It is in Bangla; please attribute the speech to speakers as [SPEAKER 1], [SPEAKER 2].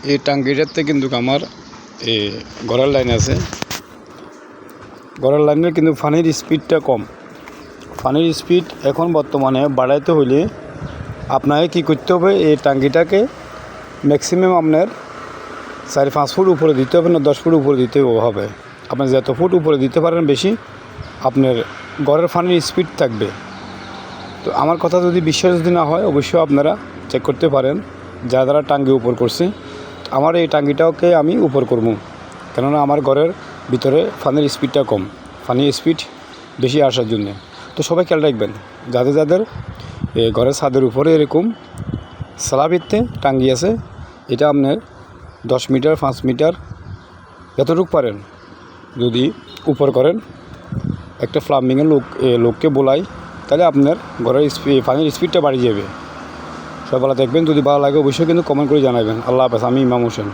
[SPEAKER 1] এই টাঙ্কিটাতে কিন্তু আমার এই ঘরের লাইন আছে। ঘরের লাইনের কিন্তু পানির স্পিডটা কম। পানির স্পিড এখন বর্তমানে বাড়াইতে হলে আপনাকে কী করতে হবে, এই টাঙ্কিটাকে ম্যাক্সিমাম আপনার 4-5 ফুট উপরে দিতে হবে, না 10 ফুট উপরে দিতে হবে। আপনি যত ফুট উপরে দিতে পারেন বেশি আপনার ঘরের পানির স্পিড থাকবে। তো আমার কথা যদি বিশ্বাস যদি না হয় অবশ্যই আপনারা চেক করতে পারেন যারা যারা টাঙ্কি উপর করছে। আমার এই টাঙ্কিটাকে আমি উপর করব, কেননা আমার ঘরের ভিতরে পানির স্পিডটা কম, পানির স্পিড বেশি আসার জন্যে। তো সবাই খেয়াল রাখবেন, যাদের যাদের ঘরের ছাদের উপরে এরকম স্ল্যাবিতে টাঙ্কি আছে, এটা আপনার 10 মিটার 5 মিটার যতটুকু পারেন যদি উপর করেন, একটা প্লাম্বিংয়ের লোককে বলাই, তাহলে আপনার ঘরের পানির স্পিডটা বাড়িয়ে যাবে। সবাই ভালো দেখবেন, যদি ভালো লাগে অবশ্যই কিন্তু কমেন্ট করে জানাবেন। আল্লাহ হাফেজ। আমি ইমাম হোসেন।